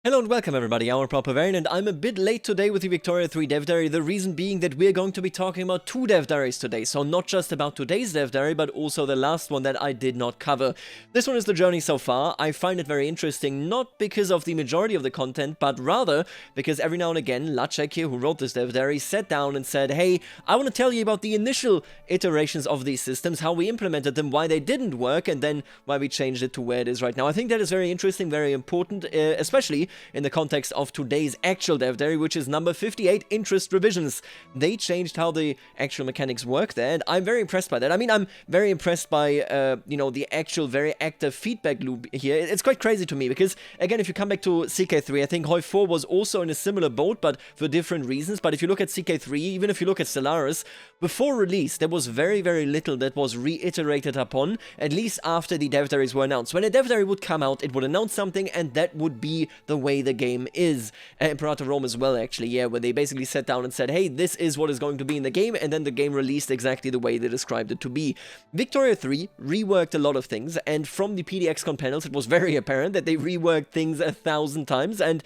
Hello and welcome everybody, I'm Proper and I'm a bit late today with the Victoria 3 Dev Diary, the reason being that we're going to be talking about two Dev Diaries today, so not just about today's Dev Diary, but also the last one that I did not cover. This one is the journey so far. I find it very interesting, not because of the majority of the content, but rather because every now and again, Lacek here, who wrote this Dev Diary, sat down and said, hey, I want to tell you about the initial iterations of these systems, how we implemented them, why they didn't work, and then why we changed it to where it is right now. I think that is very interesting, very important, especially in the context of today's actual Dev Diary, which is number 58, Interest Revisions. They changed how the actual mechanics work there, and I'm very impressed by that. I mean, I'm very impressed by, the actual very active feedback loop here. It's quite crazy to me, because, again, if you come back to CK3, I think Hoi 4 was also in a similar boat, but for different reasons. But if you look at CK3, even if you look at Stellaris, before release, there was very, very little that was reiterated upon, at least after the Dev Diaries were announced. When a Dev Diary would come out, it would announce something, and that would be the way the game is. Imperator Rome as well, actually, yeah, where they basically sat down and said, hey, this is what is going to be in the game, and then the game released exactly the way they described it to be. Victoria 3 reworked a lot of things, and from the PDXCon panels, it was very apparent that they reworked things 1,000 times, and,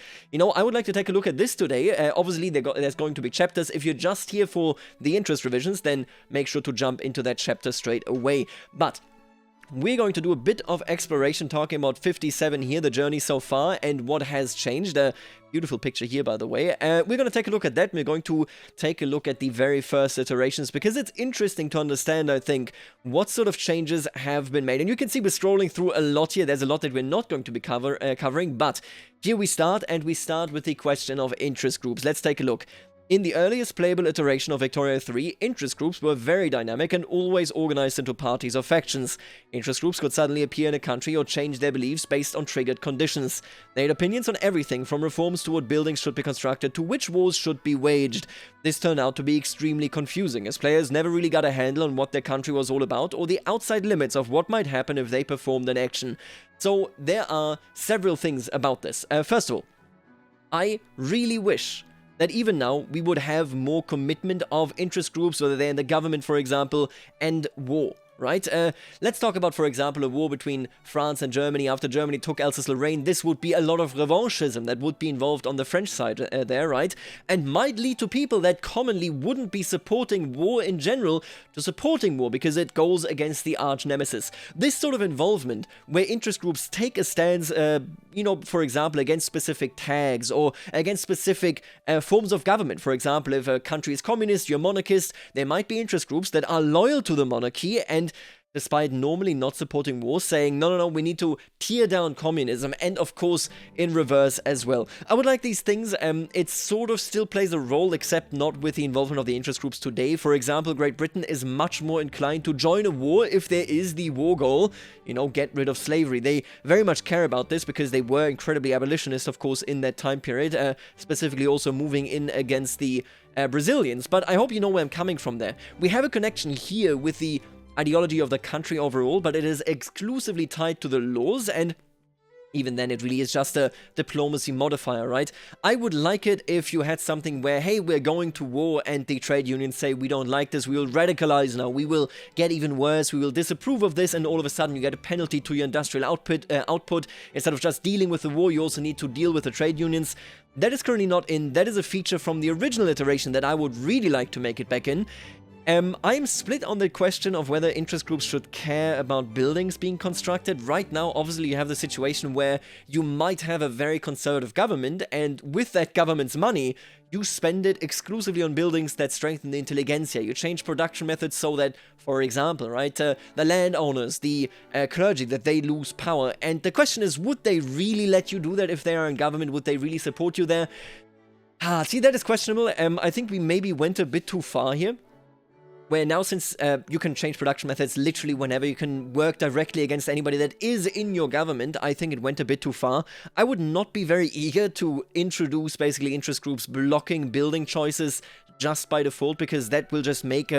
I would like to take a look at this today. Obviously, there's going to be chapters. If you're just here for the interest revisions, then make sure to jump into that chapter straight away. But we're going to do a bit of exploration, talking about 57 here, the journey so far, and what has changed. A beautiful picture here, by the way. We're going to take a look at that. We're going to take a look at the very first iterations, because it's interesting to understand, I think, what sort of changes have been made. And you can see we're scrolling through a lot here. There's a lot that we're not going to be covering, but here we start, and we start with the question of interest groups. Let's take a look. In the earliest playable iteration of Victoria 3, interest groups were very dynamic and always organized into parties or factions. Interest groups could suddenly appear in a country or change their beliefs based on triggered conditions. They had opinions on everything from reforms to what buildings should be constructed to which wars should be waged. This turned out to be extremely confusing, as players never really got a handle on what their country was all about or the outside limits of what might happen if they performed an action. So there are several things about this. First of all, I really wish that even now we would have more commitment of interest groups, whether they're in the government, for example, and war. Right? Let's talk about, for example, a war between France and Germany. After Germany took Alsace-Lorraine, this would be a lot of revanchism that would be involved on the French side there, right? And might lead to people that commonly wouldn't be supporting war in general to supporting war because it goes against the arch nemesis. This sort of involvement, where interest groups take a stance, for example, against specific tags or against specific forms of government. For example, if a country is communist, you're monarchist, there might be interest groups that are loyal to the monarchy and despite normally not supporting war, saying, no, we need to tear down communism, and of course, in reverse as well. I would like these things, it sort of still plays a role, except not with the involvement of the interest groups today. For example, Great Britain is much more inclined to join a war if there is the war goal, get rid of slavery. They very much care about this because they were incredibly abolitionist, of course, in that time period, specifically also moving in against the Brazilians. But I hope you know where I'm coming from there. We have a connection here with the ideology of the country overall, but it is exclusively tied to the laws, and even then it really is just a diplomacy modifier, right? I would like it if you had something where, hey, we're going to war, and the trade unions say, we don't like this, we will radicalize now, we will get even worse, we will disapprove of this, and all of a sudden you get a penalty to your industrial output. Instead of just dealing with the war, you also need to deal with the trade unions. That is currently not in. That is a feature from the original iteration that I would really like to make it back in. I'm split on the question of whether interest groups should care about buildings being constructed. Right now, obviously, you have the situation where you might have a very conservative government, and with that government's money, you spend it exclusively on buildings that strengthen the intelligentsia. You change production methods so that, for example, right, the landowners, the clergy, that they lose power. And the question is, would they really let you do that if they are in government? Would they really support you there? See, that is questionable. I think we maybe went a bit too far here. Where now, since you can change production methods literally whenever, you can work directly against anybody that is in your government, I think it went a bit too far. I would not be very eager to introduce basically interest groups blocking building choices just by default, because that will just make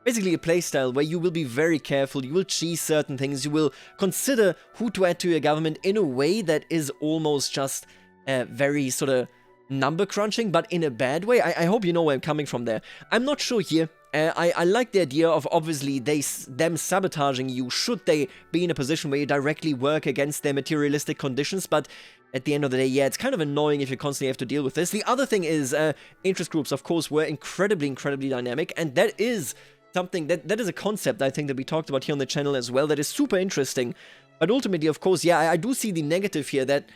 basically a playstyle where you will be very careful, you will cheese certain things, you will consider who to add to your government in a way that is almost just very sort of number crunching, but in a bad way. I hope you know where I'm coming from there. I'm not sure here. I like the idea of obviously them sabotaging you should they be in a position where you directly work against their materialistic conditions, but at the end of the day, yeah, it's kind of annoying if you constantly have to deal with this. The other thing is, interest groups, of course, were incredibly dynamic, and that is something, that is a concept, I think, that we talked about here on the channel as well, that is super interesting. But ultimately, of course, yeah, I do see the negative here, that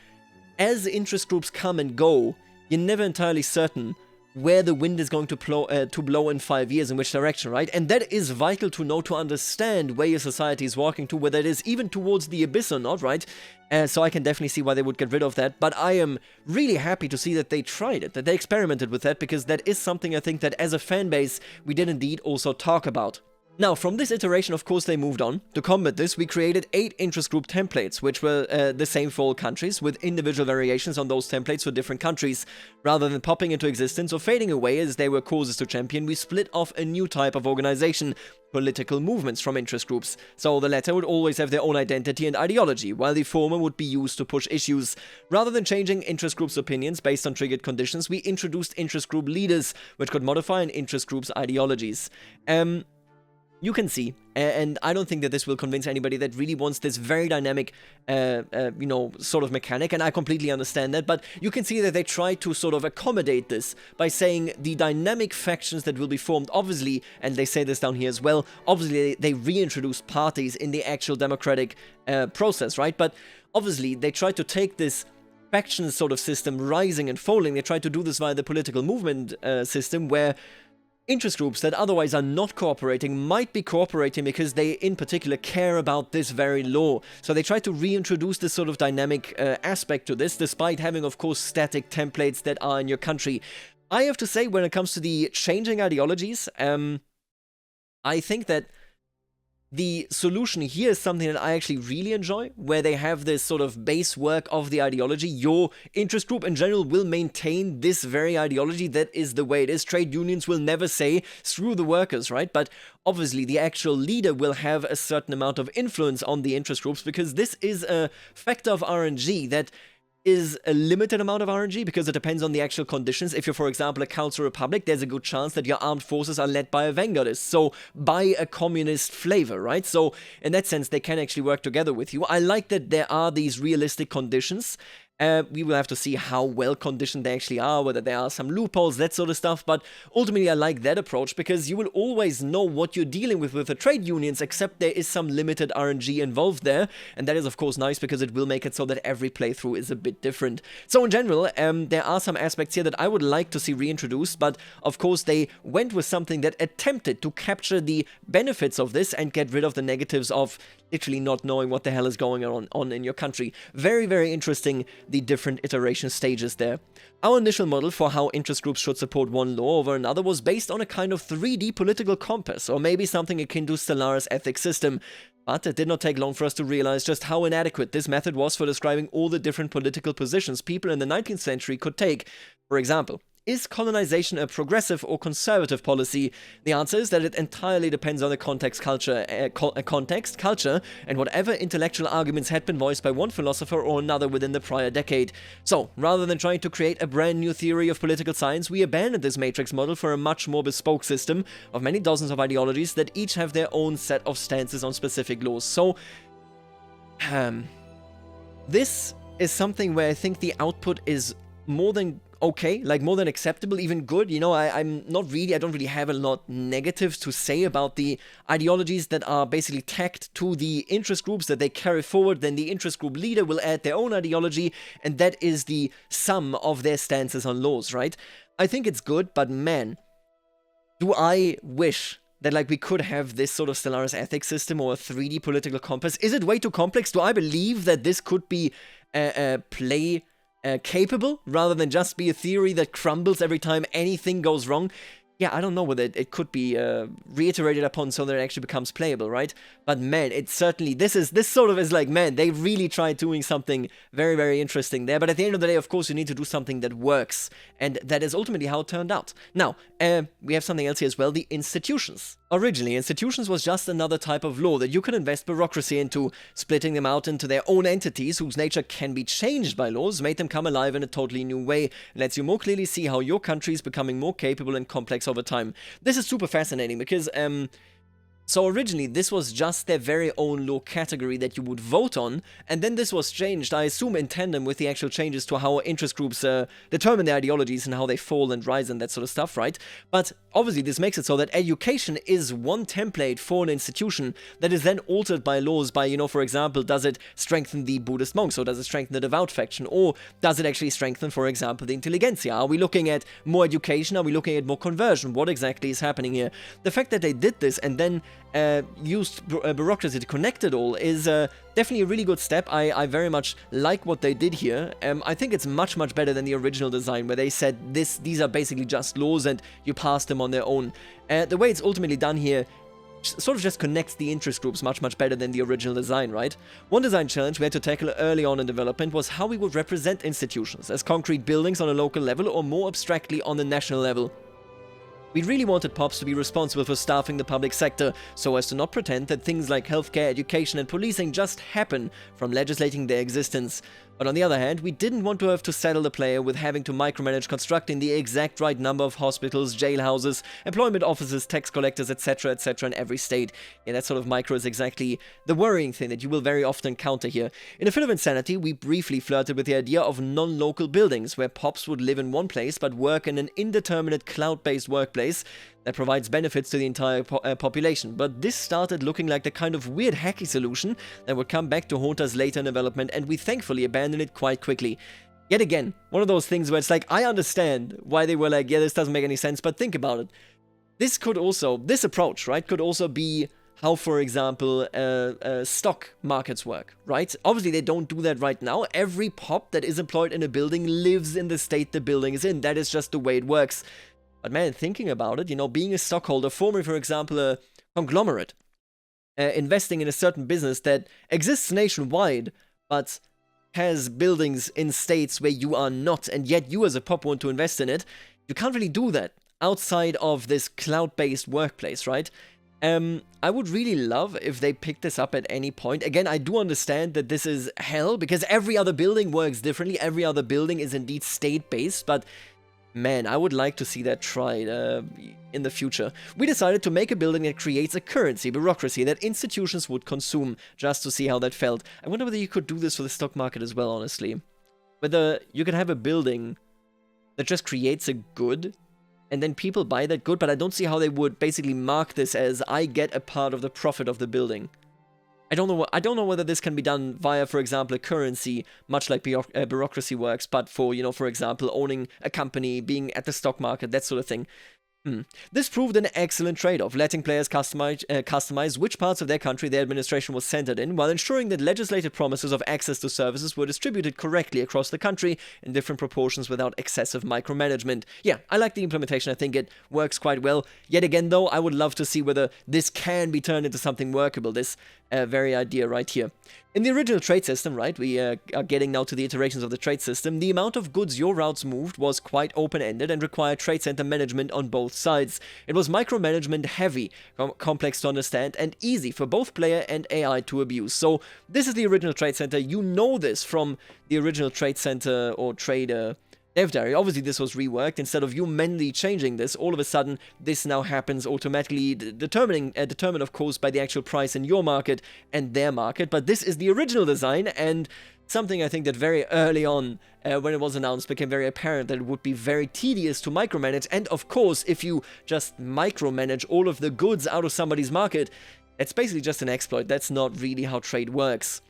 as interest groups come and go, you're never entirely certain where the wind is going to blow in 5 years, in which direction, right? And that is vital to know, to understand where your society is walking to, whether it is even towards the abyss or not, right? So I can definitely see why they would get rid of that, but I am really happy to see that they tried it, that they experimented with that, because that is something I think that as a fan base, we did indeed also talk about. Now, from this iteration, of course, they moved on. To combat this, we created 8 interest group templates, which were the same for all countries, with individual variations on those templates for different countries. Rather than popping into existence or fading away as they were causes to champion, we split off a new type of organization, political movements from interest groups. So the latter would always have their own identity and ideology, while the former would be used to push issues. Rather than changing interest groups' opinions based on triggered conditions, we introduced interest group leaders, which could modify an interest group's ideologies. You can see, and I don't think that this will convince anybody that really wants this very dynamic, you know, sort of mechanic, and I completely understand that, but you can see that they try to sort of accommodate this by saying the dynamic factions that will be formed, obviously, and they say this down here as well, obviously they reintroduce parties in the actual democratic process, right? But obviously they try to take this faction sort of system rising and falling, they try to do this via the political movement system, where interest groups that otherwise are not cooperating might be cooperating because they in particular care about this very law. So they try to reintroduce this sort of dynamic aspect to this, despite having, of course, static templates that are in your country. I have to say, when it comes to the changing ideologies, I think that the solution here is something that I actually really enjoy, where they have this sort of base work of the ideology. Your interest group in general will maintain this very ideology. That is the way it is. Trade unions will never say, screw the workers, right? But obviously the actual leader will have a certain amount of influence on the interest groups, because this is a factor of RNG that is a limited amount of RNG, because it depends on the actual conditions. If you're, for example, a council republic, there's a good chance that your armed forces are led by a vanguardist, so by a communist flavor, right? So in that sense, they can actually work together with you. I like that there are these realistic conditions. We will have to see how well conditioned they actually are, whether there are some loopholes, that sort of stuff, but ultimately I like that approach, because you will always know what you're dealing with the trade unions, except there is some limited RNG involved there, and that is of course nice, because it will make it so that every playthrough is a bit different. So in general, there are some aspects here that I would like to see reintroduced, but of course they went with something that attempted to capture the benefits of this and get rid of the negatives of literally not knowing what the hell is going on in your country. Very, very interesting, the different iteration stages there. Our initial model for how interest groups should support one law over another was based on a kind of 3D political compass, or maybe something akin to Stellaris' ethics system. But it did not take long for us to realize just how inadequate this method was for describing all the different political positions people in the 19th century could take. For example, is colonization a progressive or conservative policy? The answer is that it entirely depends on the context, culture, and whatever intellectual arguments had been voiced by one philosopher or another within the prior decade. So, rather than trying to create a brand new theory of political science, we abandoned this matrix model for a much more bespoke system of many dozens of ideologies that each have their own set of stances on specific laws. So, this is something where I think the output is more than okay, like more than acceptable, even good. You know, I don't really have a lot negative to say about the ideologies that are basically tacked to the interest groups that they carry forward. Then the interest group leader will add their own ideology, and that is the sum of their stances on laws, right? I think it's good, but man, do I wish that like we could have this sort of Stellaris ethics system or a 3D political compass. Is it way too complex? Do I believe that this could be play capable, rather than just be a theory that crumbles every time anything goes wrong? Yeah, I don't know whether it could be reiterated upon so that it actually becomes playable, right? But man, it's certainly, this sort of is like, man, they really tried doing something very, very interesting there. But at the end of the day, of course, you need to do something that works. And that is ultimately how it turned out. Now, we have something else here as well, the institutions. Originally, institutions was just another type of law that you can invest bureaucracy into. Splitting them out into their own entities whose nature can be changed by laws made them come alive in a totally new way. It lets you more clearly see how your country is becoming more capable and complex over time. This is super fascinating because So originally, this was just their very own law category that you would vote on, and then this was changed, I assume in tandem with the actual changes to how interest groups determine their ideologies and how they fall and rise and that sort of stuff, right? But obviously this makes it so that education is one template for an institution that is then altered by laws by, you know, for example, does it strengthen the Buddhist monks, or does it strengthen the devout faction, or does it actually strengthen, for example, the intelligentsia? Are we looking at more education? Are we looking at more conversion? What exactly is happening here? The fact that they did this and then used bureaucracy to connect it all is definitely a really good step. I very much like what they did here. I think it's much better than the original design, where they said these are basically just laws and you pass them on their own. The way it's ultimately done here sort of just connects the interest groups much better than the original design, right? One design challenge we had to tackle early on in development was how we would represent institutions, as concrete buildings on a local level or more abstractly on the national level. We really wanted POPs to be responsible for staffing the public sector, so as to not pretend that things like healthcare, education and policing just happen from legislating their existence. But on the other hand, we didn't want to have to saddle the player with having to micromanage constructing the exact right number of hospitals, jailhouses, employment offices, tax collectors, etc. in every state. Yeah, that sort of micro is exactly the worrying thing that you will very often encounter here. In a fit of insanity, we briefly flirted with the idea of non-local buildings, where POPs would live in one place but work in an indeterminate cloud-based workplace that provides benefits to the entire population, but this started looking like the kind of weird hacky solution that would come back to haunt us later in development, and we thankfully abandoned it quite quickly. Yet again, one of those things where it's like, I understand why they were like, yeah, this doesn't make any sense, but think about it. This approach, right, could also be how, for example, stock markets work, right? Obviously, they don't do that right now. Every POP that is employed in a building lives in the state the building is in. That is just the way it works. But man, thinking about it, you know, being a stockholder, forming, for example, a conglomerate, investing in a certain business that exists nationwide, but has buildings in states where you are not, and yet you as a POP want to invest in it, you can't really do that outside of this cloud-based workplace, right? I would really love if they picked this up at any point. Again, I do understand that this is hell, because every other building works differently. Every other building is indeed state-based, but man, I would like to see that tried in the future. We decided to make a building that creates a currency, bureaucracy, that institutions would consume, just to see how that felt. I wonder whether you could do this for the stock market as well, honestly. Whether you could have a building that just creates a good, and then people buy that good, but I don't see how they would basically mark this as, I get a part of the profit of the building. I don't know whether this can be done via, for example, a currency, much like bureaucracy works, but for, you know, for example, owning a company, being at the stock market, that sort of thing. This proved an excellent trade-off, letting players customize which parts of their country their administration was centered in, while ensuring that legislated promises of access to services were distributed correctly across the country in different proportions without excessive micromanagement. Yeah, I like the implementation. I think it works quite well. Yet again, though, I would love to see whether this can be turned into something workable, this very idea right here. In the original trade system, right, we are getting now to the iterations of the trade system, the amount of goods your routes moved was quite open-ended and required trade center management on both sides. It was micromanagement heavy, complex to understand, and easy for both player and AI to abuse. So this is the original trade center. You know this from the original trade center or trade dev diary. Obviously, this was reworked. Instead of you manually changing this, all of a sudden, this now happens automatically, determined, of course, by the actual price in your market and their market. But this is the original design, and something I think that very early on, when it was announced, became very apparent that it would be very tedious to micromanage. And of course, if you just micromanage all of the goods out of somebody's market, it's basically just an exploit. That's not really how trade works.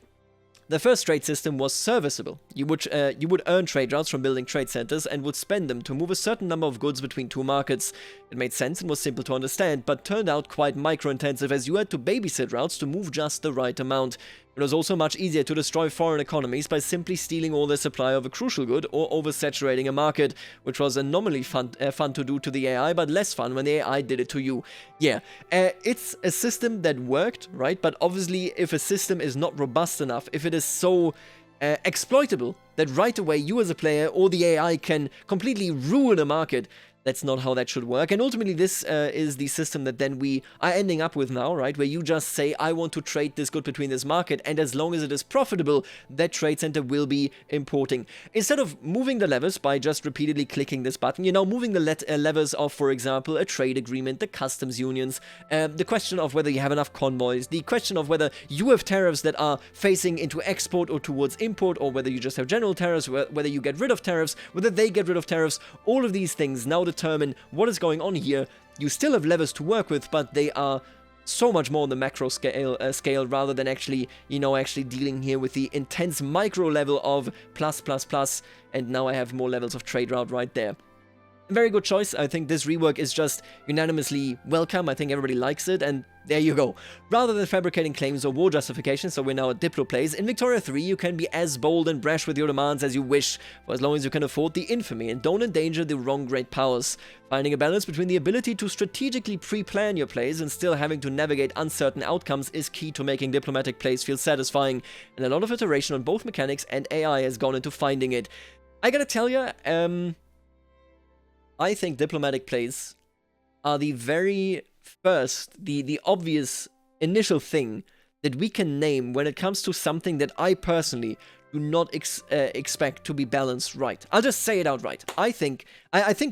The first trade system was serviceable. You would earn trade routes from building trade centers and would spend them to move a certain number of goods between two markets. It made sense and was simple to understand, but turned out quite micro-intensive, as you had to babysit routes to move just the right amount. It was also much easier to destroy foreign economies by simply stealing all their supply of a crucial good or oversaturating a market, which was anomaly fun to do to the AI, but less fun when the AI did it to you. Yeah, it's a system that worked, right? But obviously, if a system is not robust enough, if it is so exploitable that right away you as a player or the AI can completely ruin a market, That's not how that should work. And ultimately, this is the system that then we are ending up with now, right? Where you just say, I want to trade this good between this market, and as long as it is profitable, that trade center will be importing. Instead of moving the levers by just repeatedly clicking this button, you're now moving the levers of, for example, a trade agreement, the customs unions, the question of whether you have enough convoys, the question of whether you have tariffs that are facing into export or towards import, or whether you just have general tariffs, whether you get rid of tariffs, whether they get rid of tariffs. All of these things now determine what is going on here. You still have levers to work with, but they are so much more on the macro scale rather than actually, actually dealing here with the intense micro level of plus, and now I have more levels of trade route right there. Very good choice. I think this rework is just unanimously welcome. I think everybody likes it, and there you go. Rather than fabricating claims or war justification, so we're now at Diplo plays, in Victoria 3 you can be as bold and brash with your demands as you wish, for as long as you can afford the infamy and don't endanger the wrong great powers. Finding a balance between the ability to strategically pre-plan your plays and still having to navigate uncertain outcomes is key to making diplomatic plays feel satisfying, and a lot of iteration on both mechanics and AI has gone into finding it. I gotta tell you, I think diplomatic plays are the very first, the obvious initial thing that we can name when it comes to something that I personally do not expect to be balanced right. I'll just say it outright. I think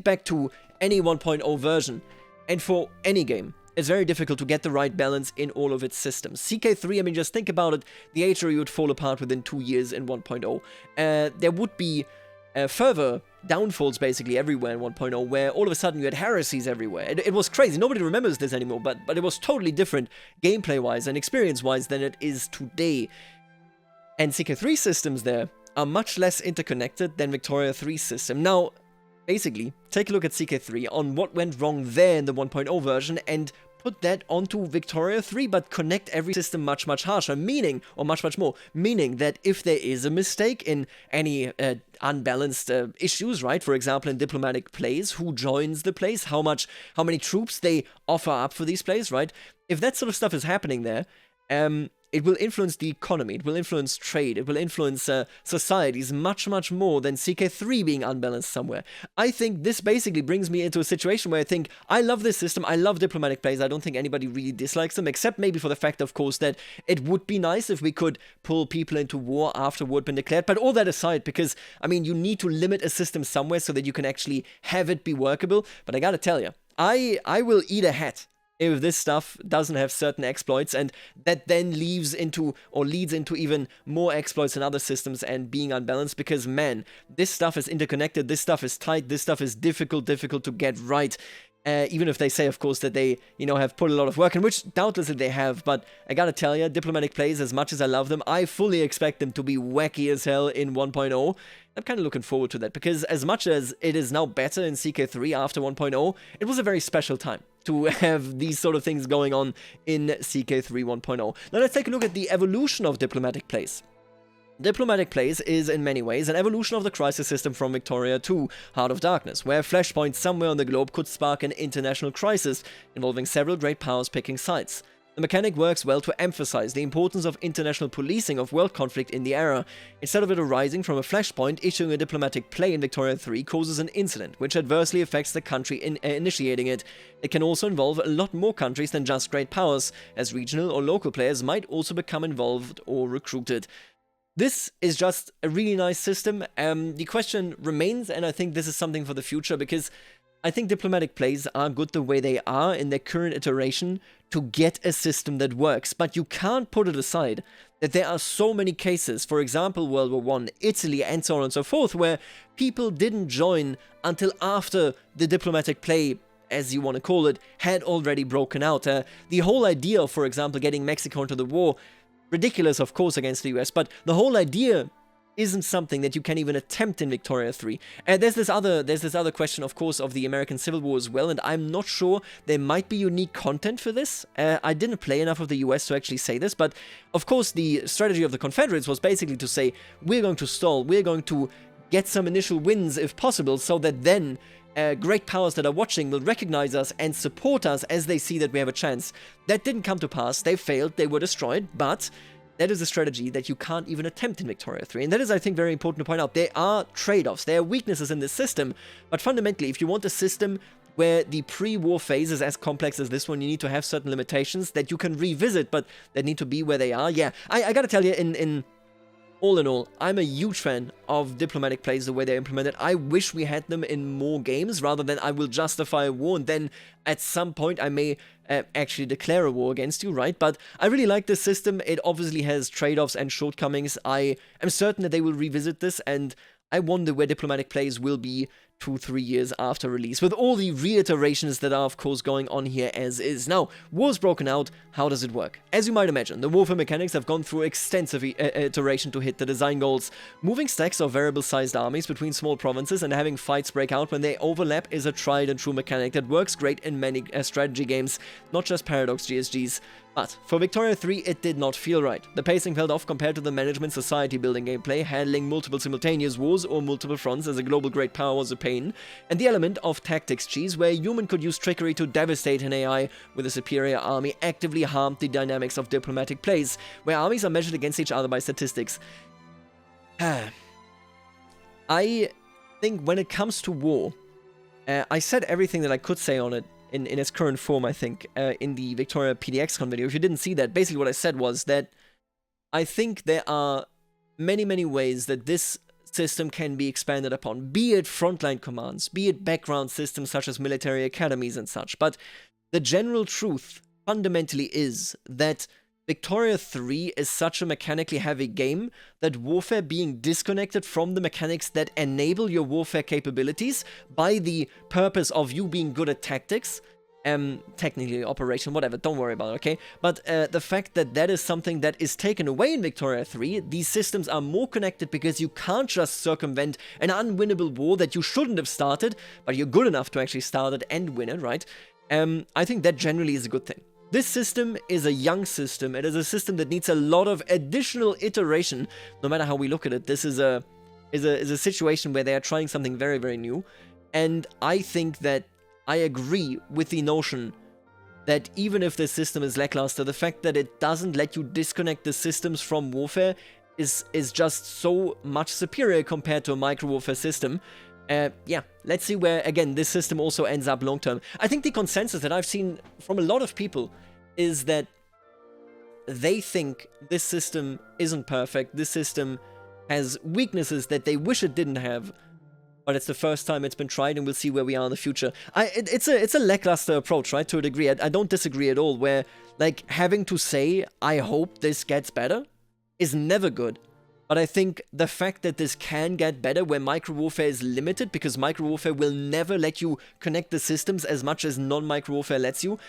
back to any 1.0 version, and for any game, it's very difficult to get the right balance in all of its systems. CK3, I mean, just think about it, the HRE would fall apart within 2 years in 1.0. There would be further downfalls basically everywhere in 1.0, where all of a sudden you had heresies everywhere. It was crazy. Nobody remembers this anymore, but it was totally different gameplay-wise and experience-wise than it is today. And CK3 systems there are much less interconnected than Victoria 3's system. Now, basically, take a look at CK3 on what went wrong there in the 1.0 version and put that onto Victoria 3, but connect every system much harsher, meaning, or much more, meaning that if there is a mistake in any unbalanced issues, right, for example, in diplomatic plays, who joins the plays, how many troops they offer up for these plays, right, if that sort of stuff is happening there, it will influence the economy, it will influence trade, it will influence societies much more than CK3 being unbalanced somewhere. I think this basically brings me into a situation where I think, I love this system, I love diplomatic plays, I don't think anybody really dislikes them, except maybe for the fact, of course, that it would be nice if we could pull people into war after war had been declared, but all that aside, because, I mean, you need to limit a system somewhere so that you can actually have it be workable, but I gotta tell you, I will eat a hat if this stuff doesn't have certain exploits, and that then leads into even more exploits in other systems and being unbalanced, because man, this stuff is interconnected, this stuff is tight, this stuff is difficult to get right. Even if they say, of course, that they, have put a lot of work in, which doubtlessly they have, but I gotta tell you, diplomatic plays, as much as I love them, I fully expect them to be wacky as hell in 1.0. I'm kind of looking forward to that, because as much as it is now better in CK3 after 1.0, it was a very special time to have these sort of things going on in CK3 1.0. Now let's take a look at the evolution of diplomatic plays. Diplomatic plays is, in many ways, an evolution of the crisis system from Victoria 2, Heart of Darkness, where a flashpoint somewhere on the globe could spark an international crisis, involving several great powers picking sides. The mechanic works well to emphasize the importance of international policing of world conflict in the era. Instead of it arising from a flashpoint, issuing a diplomatic play in Victoria 3 causes an incident, which adversely affects the country initiating it. It can also involve a lot more countries than just great powers, as regional or local players might also become involved or recruited. This is just a really nice system. The question remains, and I think this is something for the future, because I think diplomatic plays are good the way they are in their current iteration to get a system that works, but you can't put it aside that there are so many cases, for example World War I, Italy, and so on and so forth, where people didn't join until after the diplomatic play, as you want to call it, had already broken out. The whole idea of, for example, getting Mexico into the war, ridiculous of course against the US, but the whole idea isn't something that you can even attempt in Victoria 3. And there's this other question, of course, of the American Civil War as well, and I'm not sure there might be unique content for this. I didn't play enough of the US to actually say this, but of course the strategy of the Confederates was basically to say, we're going to stall, we're going to get some initial wins if possible, so that then great powers that are watching will recognize us and support us as they see that we have a chance. That didn't come to pass, they failed, they were destroyed, but that is a strategy that you can't even attempt in Victoria 3. And that is, I think, very important to point out. There are trade-offs, there are weaknesses in this system, but fundamentally, if you want a system where the pre-war phase is as complex as this one, you need to have certain limitations that you can revisit, but that need to be where they are. Yeah, I gotta tell you, in all, I'm a huge fan of diplomatic plays the way they're implemented. I wish we had them in more games, rather than I will justify a war and then at some point I may actually declare a war against you, right? But I really like this system. It obviously has trade-offs and shortcomings. I am certain that they will revisit this, and I wonder where diplomatic plays will be 2-3 years after release, with all the reiterations that are of course going on here as is. Now, war's broken out, how does it work? As you might imagine, the warfare mechanics have gone through extensive iteration to hit the design goals. Moving stacks of variable-sized armies between small provinces and having fights break out when they overlap is a tried and true mechanic that works great in many strategy games, not just Paradox GSGs. But for Victoria 3, it did not feel right. The pacing felt off compared to the management society building gameplay. Handling multiple simultaneous wars or multiple fronts as a global great power was a pain, and the element of tactics cheese, where a human could use trickery to devastate an AI with a superior army, actively harmed the dynamics of diplomatic plays, where armies are measured against each other by statistics. I think when it comes to war, I said everything that I could say on it in its current form, I think, in the Victoria PDXCon video. If you didn't see that, basically what I said was that I think there are many, many ways that this system can be expanded upon, be it frontline commands, be it background systems such as military academies and such. But the general truth fundamentally is that Victoria 3 is such a mechanically heavy game that warfare being disconnected from the mechanics that enable your warfare capabilities by the purpose of you being good at tactics, technically operation, whatever, don't worry about it, okay? But the fact that that is something that is taken away in Victoria 3, these systems are more connected because you can't just circumvent an unwinnable war that you shouldn't have started, but you're good enough to actually start it and win it, right? I think that generally is a good thing. This system is a young system. It is a system that needs a lot of additional iteration, no matter how we look at it. This is a situation where they are trying something very, very new. And I think that I agree with the notion that even if this system is lackluster, the fact that it doesn't let you disconnect the systems from warfare is just so much superior compared to a micro-warfare system. Yeah, let's see where, again, this system also ends up long-term. I think the consensus that I've seen from a lot of people is that they think this system isn't perfect, this system has weaknesses that they wish it didn't have, but it's the first time it's been tried, and we'll see where we are in the future. It's a lackluster approach, right, to a degree. I don't disagree at all, where, like, having to say, I hope this gets better, is never good. But I think the fact that this can get better where micro-warfare is limited, because micro-warfare will never let you connect the systems as much as non-micro-warfare lets you,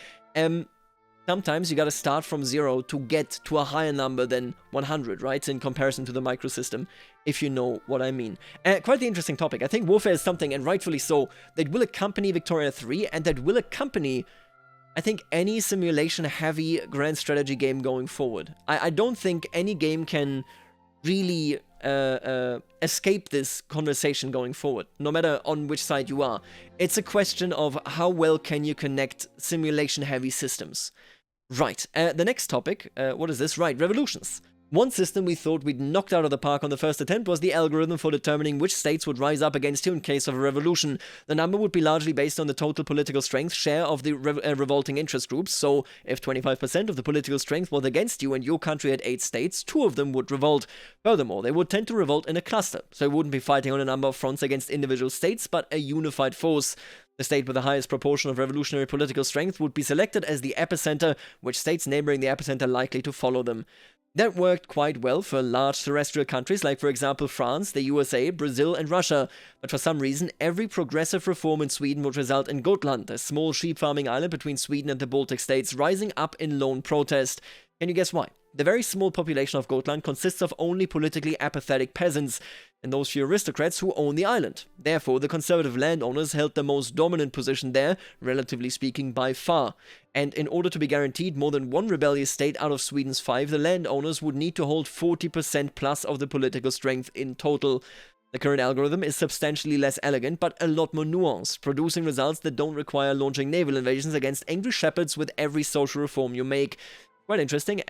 sometimes you gotta start from 0 to get to a higher number than 100, right, in comparison to the micro-system, if you know what I mean. Quite the interesting topic. I think warfare is something, and rightfully so, that will accompany Victoria 3, and that will accompany, I think, any simulation-heavy grand strategy game going forward. I don't think any game can really escape this conversation going forward, no matter on which side you are. It's a question of how well can you connect simulation-heavy systems. Right, the next topic, what is this? Right, revolutions. One system we thought we'd knocked out of the park on the first attempt was the algorithm for determining which states would rise up against you in case of a revolution. The number would be largely based on the total political strength share of the revolting interest groups, so if 25% of the political strength was against you and your country had 8 states, 2 of them would revolt. Furthermore, they would tend to revolt in a cluster, so you wouldn't be fighting on a number of fronts against individual states, but a unified force. The state with the highest proportion of revolutionary political strength would be selected as the epicenter, which states neighboring the epicenter likely to follow them. That worked quite well for large terrestrial countries like, for example, France, the USA, Brazil, and Russia, but for some reason, every progressive reform in Sweden would result in Gotland, a small sheep farming island between Sweden and the Baltic states, rising up in lone protest. Can you guess why? The very small population of Gotland consists of only politically apathetic peasants, and those few aristocrats who own the island. Therefore, the conservative landowners held the most dominant position there, relatively speaking, by far. And in order to be guaranteed more than one rebellious state out of Sweden's 5, the landowners would need to hold 40% plus of the political strength in total. The current algorithm is substantially less elegant, but a lot more nuanced, producing results that don't require launching naval invasions against angry shepherds with every social reform you make. Quite interesting.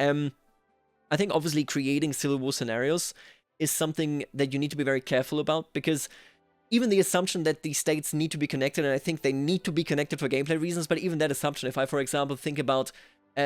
I think obviously creating civil war scenarios is something that you need to be very careful about, because even the assumption that these states need to be connected, and I think they need to be connected for gameplay reasons, but even that assumption, if I, for example, think about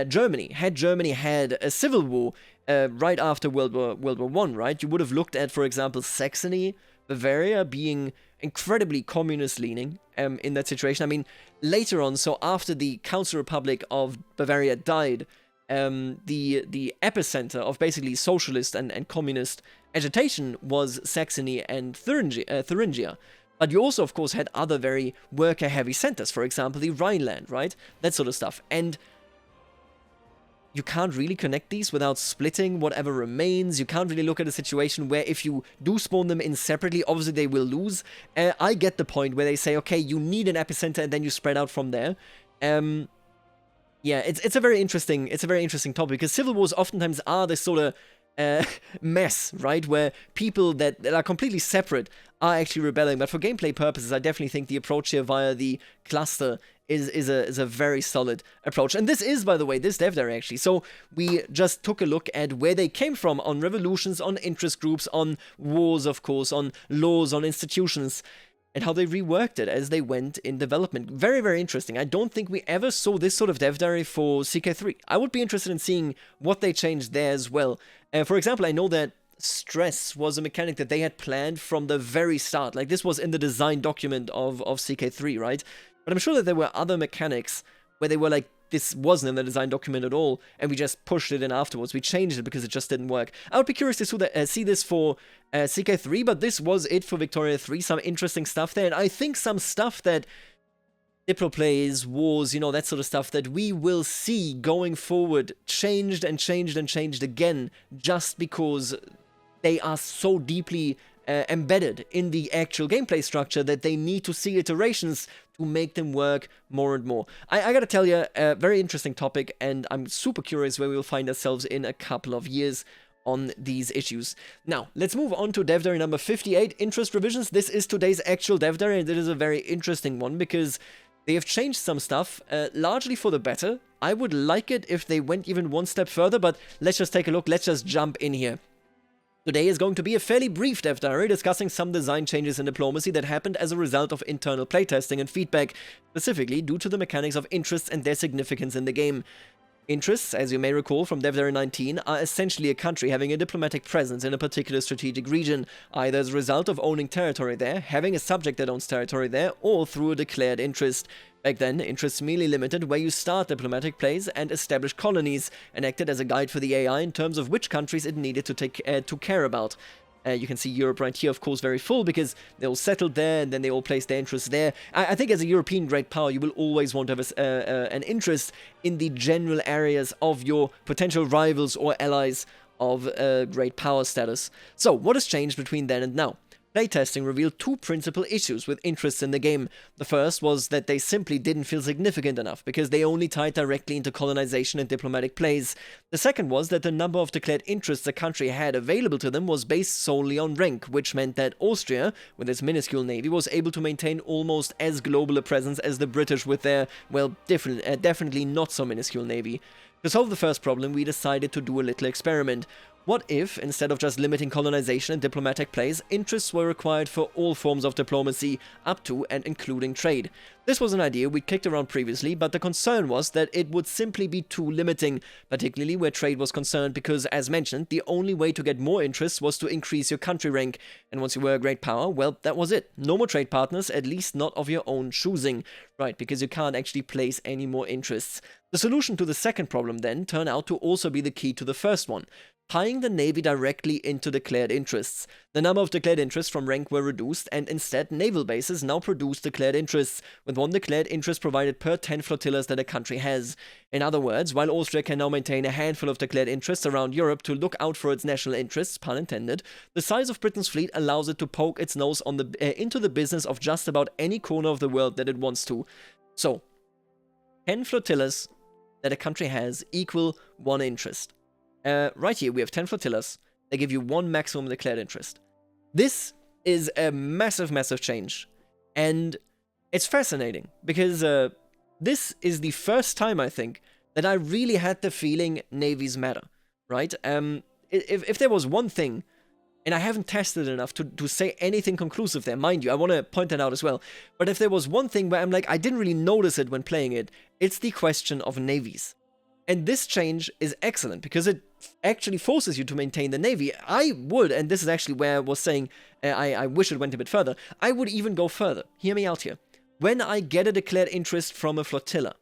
Germany had a civil war right after World War I, right? You would have looked at, for example, Saxony, Bavaria being incredibly communist-leaning in that situation. I mean, later on, so after the Council Republic of Bavaria died, the epicenter of basically socialist and communist agitation was Saxony and Thuringia. But you also, of course, had other very worker-heavy centers, for example, the Rhineland, right? That sort of stuff. And you can't really connect these without splitting whatever remains. You can't really look at a situation where if you do spawn them in separately, obviously they will lose. I get the point where they say, okay, you need an epicenter and then you spread out from there. Yeah, it's a very interesting topic, because civil wars oftentimes are this sort of mess, right? Where people that are completely separate are actually rebelling. But for gameplay purposes, I definitely think the approach here via the cluster is a very solid approach. And this is, by the way, this dev diary actually. So we just took a look at where they came from on revolutions, on interest groups, on wars, of course, on laws, on institutions, and how they reworked it as they went in development. Very, very interesting. I don't think we ever saw this sort of dev diary for CK3. I would be interested in seeing what they changed there as well. For example, I know that stress was a mechanic that they had planned from the very start. Like, this was in the design document of CK3, right? But I'm sure that there were other mechanics where they were like, this wasn't in the design document at all, and we just pushed it in afterwards. We changed it because it just didn't work. I would be curious to see this for CK3, but this was it for Victoria 3. Some interesting stuff there, and I think some stuff that Diplo plays, wars, you know, that sort of stuff that we will see going forward changed and changed and changed again, just because they are so deeply embedded in the actual gameplay structure that they need to see iterations to make them work more and more. I gotta tell you, a very interesting topic, and I'm super curious where we'll find ourselves in a couple of years on these issues. Now, let's move on to dev diary number 58, interest revisions. This is today's actual dev diary, and it is a very interesting one because they have changed some stuff, largely for the better. I would like it if they went even one step further, but let's just take a look. Let's just jump in here. Today is going to be a fairly brief dev diary discussing some design changes in diplomacy that happened as a result of internal playtesting and feedback, specifically due to the mechanics of interests and their significance in the game. Interests, as you may recall from Dev Diary 19, are essentially a country having a diplomatic presence in a particular strategic region, either as a result of owning territory there, having a subject that owns territory there, or through a declared interest. Back then, interests merely limited where you start diplomatic plays and establish colonies, and acted as a guide for the AI in terms of which countries it needed to care about. You can see Europe right here, of course, very full, because they all settled there, and then they all placed their interests there. I think as a European great power, you will always want to have an interest in the general areas of your potential rivals or allies of great power status. So, what has changed between then and now? Playtesting revealed two principal issues with interests in the game. The first was that they simply didn't feel significant enough, because they only tied directly into colonization and diplomatic plays. The second was that the number of declared interests a country had available to them was based solely on rank, which meant that Austria, with its minuscule navy, was able to maintain almost as global a presence as the British with their, well, definitely not so minuscule navy. To solve the first problem, we decided to do a little experiment. What if, instead of just limiting colonization and diplomatic plays, interests were required for all forms of diplomacy, up to and including trade? This was an idea we kicked around previously, but the concern was that it would simply be too limiting, particularly where trade was concerned, because, as mentioned, the only way to get more interests was to increase your country rank, and once you were a great power, well, that was it. No more trade partners, at least not of your own choosing, right, because you can't actually place any more interests. The solution to the second problem, then, turned out to also be the key to the first one: tying the navy directly into declared interests. The number of declared interests from rank were reduced, and instead naval bases now produce declared interests, with one declared interest provided per 10 flotillas that a country has. In other words, while Austria can now maintain a handful of declared interests around Europe to look out for its national interests, pun intended, the size of Britain's fleet allows it to poke its nose into the business of just about any corner of the world that it wants to. So, 10 flotillas that a country has equal one interest. Right here, we have 10 flotillas. They give you one maximum declared interest. This is a massive, massive change. And it's fascinating, because this is the first time, I think, that I really had the feeling navies matter. right? If there was one thing, and I haven't tested enough to say anything conclusive there, mind you, I want to point that out as well, but if there was one thing where I'm like, I didn't really notice it when playing it, it's the question of navies. And this change is excellent because it actually forces you to maintain the navy. I would, and this is actually where I was saying I wish it went a bit further, I would even go further. Hear me out here. When I get a declared interest from a flotilla,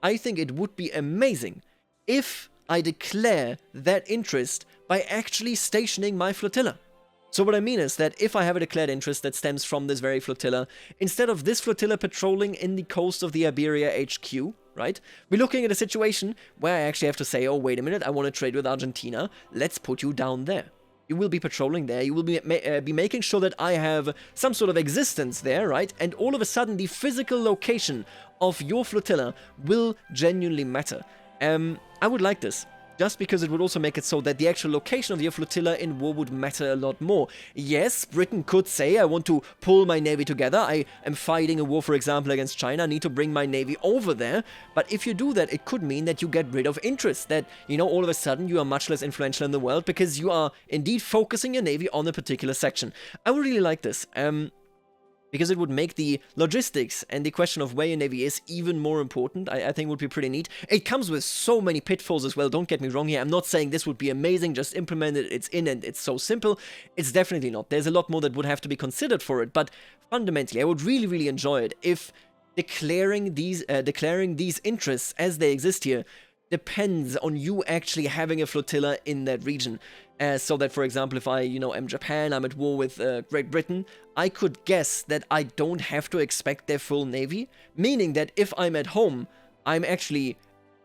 I think it would be amazing if I declare that interest by actually stationing my flotilla. So what I mean is that if I have a declared interest that stems from this very flotilla, instead of this flotilla patrolling in the coast of the Iberia HQ, right, we're looking at a situation where I actually have to say, oh, wait a minute, I want to trade with Argentina, let's put you down there. You will be patrolling there, you will be making sure that I have some sort of existence there, right, and all of a sudden the physical location of your flotilla will genuinely matter. I would like this. Just because it would also make it so that the actual location of your flotilla in war would matter a lot more. Yes, Britain could say, I want to pull my navy together, I am fighting a war, for example, against China, I need to bring my navy over there, but if you do that, it could mean that you get rid of interest, that, you know, all of a sudden you are much less influential in the world because you are indeed focusing your navy on a particular section. I would really like this. Because it would make the logistics and the question of where your navy is even more important. I think would be pretty neat. It comes with so many pitfalls as well, don't get me wrong here. I'm not saying this would be amazing, just implement it, it's in and it's so simple. It's definitely not. There's a lot more that would have to be considered for it, but fundamentally, I would really, really enjoy it if declaring these interests as they exist here depends on you actually having a flotilla in that region. So that, for example, if I, am Japan, I'm at war with Great Britain, I could guess that I don't have to expect their full navy, meaning that if I'm at home, I'm actually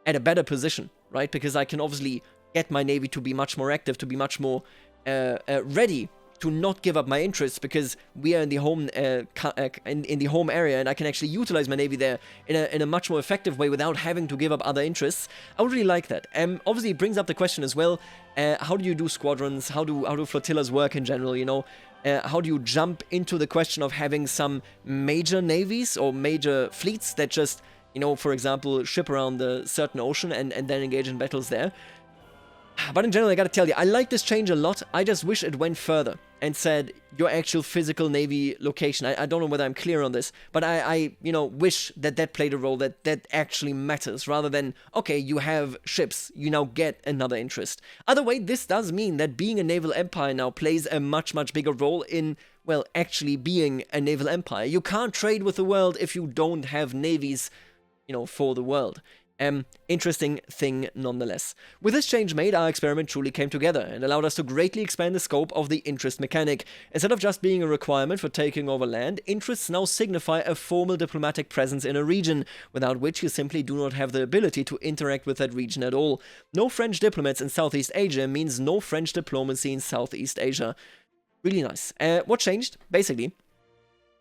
at a better position, right? Because I can obviously get my navy to be much more active, to be much more ready to not give up my interests, because we are in the home in the home area, and I can actually utilize my navy there in a much more effective way without having to give up other interests. I would really like that. Obviously, it brings up the question as well: how do you do squadrons? How do flotillas work in general? How do you jump into the question of having some major navies or major fleets that just, for example, ship around a certain ocean and then engage in battles there? But in general, I gotta tell you, I like this change a lot. I just wish it went further and said your actual physical navy location. I don't know whether I'm clear on this, but I wish that played a role, that actually matters, rather than, okay, you have ships, you now get another interest. Either way, this does mean that being a naval empire now plays a much, much bigger role in, well, actually being a naval empire. You can't trade with the world if you don't have navies, for the world. Interesting thing nonetheless. With this change made, our experiment truly came together and allowed us to greatly expand the scope of the interest mechanic. Instead of just being a requirement for taking over land, interests now signify a formal diplomatic presence in a region, without which you simply do not have the ability to interact with that region at all. No French diplomats in Southeast Asia means no French diplomacy in Southeast Asia. Really nice. What changed? Basically,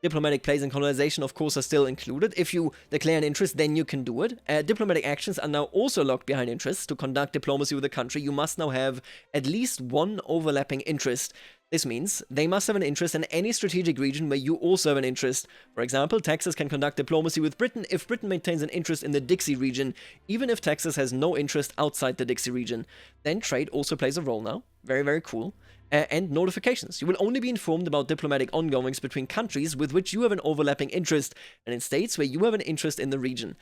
diplomatic plays in colonization, of course, are still included. If you declare an interest, then you can do it. Diplomatic actions are now also locked behind interests. To conduct diplomacy with a country, you must now have at least one overlapping interest. This means they must have an interest in any strategic region where you also have an interest. For example, Texas can conduct diplomacy with Britain if Britain maintains an interest in the Dixie region, even if Texas has no interest outside the Dixie region. Then trade also plays a role now. Very, very cool. And notifications. You will only be informed about diplomatic ongoings between countries with which you have an overlapping interest, and in states where you have an interest in the region.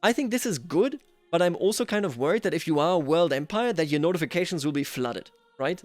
I think this is good, but I'm also kind of worried that if you are a world empire, that your notifications will be flooded, right?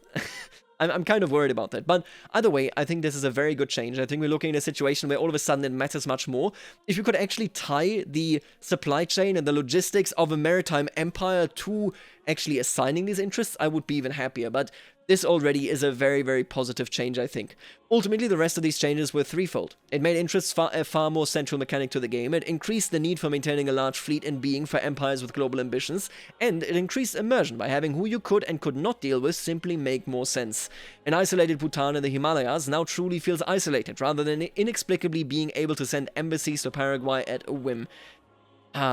I'm kind of worried about that. But either way, I think this is a very good change. I think we're looking at a situation where all of a sudden it matters much more. If you could actually tie the supply chain and the logistics of a maritime empire to actually assigning these interests, I would be even happier. But this already is a very, very positive change, I think. Ultimately, the rest of these changes were threefold. It made interests a far more central mechanic to the game, it increased the need for maintaining a large fleet and being for empires with global ambitions, and it increased immersion by having who you could and could not deal with simply make more sense. An isolated Bhutan in the Himalayas now truly feels isolated, rather than inexplicably being able to send embassies to Paraguay at a whim.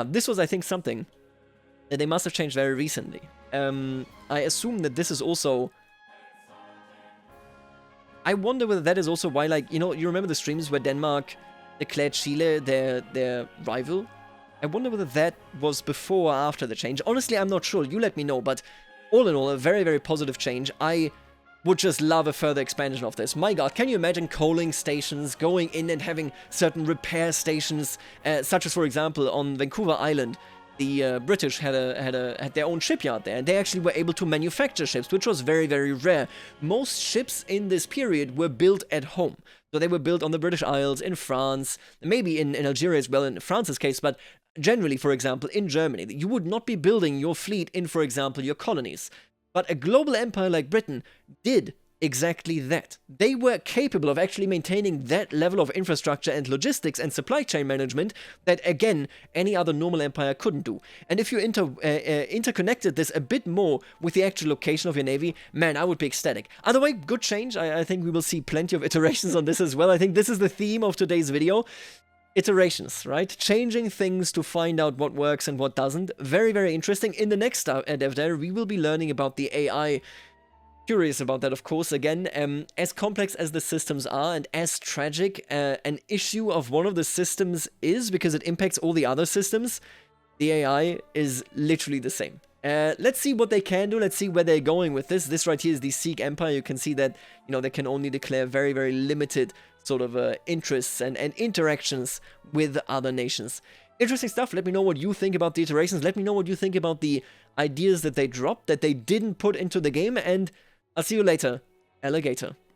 This was, I think, something that they must have changed very recently. I assume that this is also... I wonder whether that is also why, like, you remember the streams where Denmark declared Chile their rival? I wonder whether that was before or after the change. Honestly, I'm not sure. You let me know, but all in all, a very, very positive change. I would just love a further expansion of this. My god, can you imagine coaling stations, going in and having certain repair stations, such as, for example, on Vancouver Island, the British had their own shipyard there, and they actually were able to manufacture ships, which was very, very rare. Most ships in this period were built at home. So they were built on the British Isles, in France, maybe in Algeria as well, in France's case, but generally, for example, in Germany. You would not be building your fleet in, for example, your colonies. But a global empire like Britain did exactly that. They were capable of actually maintaining that level of infrastructure and logistics and supply chain management that, again, any other normal empire couldn't do. And if you interconnected this a bit more with the actual location of your navy, man, I would be ecstatic. Either way, good change. I think we will see plenty of iterations on this as well. I think this is the theme of today's video. Iterations, right? Changing things to find out what works and what doesn't. Very, very interesting. In the next Dev Diary, we will be learning about the AI. Curious about that, of course. Again, as complex as the systems are and as tragic an issue of one of the systems is, because it impacts all the other systems, the AI is literally the same. Let's see what they can do. Let's see where they're going with this. This right here is the Sikh Empire. You can see that, you know, they can only declare very, very limited sort of interests and interactions with other nations. Interesting stuff. Let me know what you think about the iterations. Let me know what you think about the ideas that they dropped, that they didn't put into the game, and I'll see you later, alligator.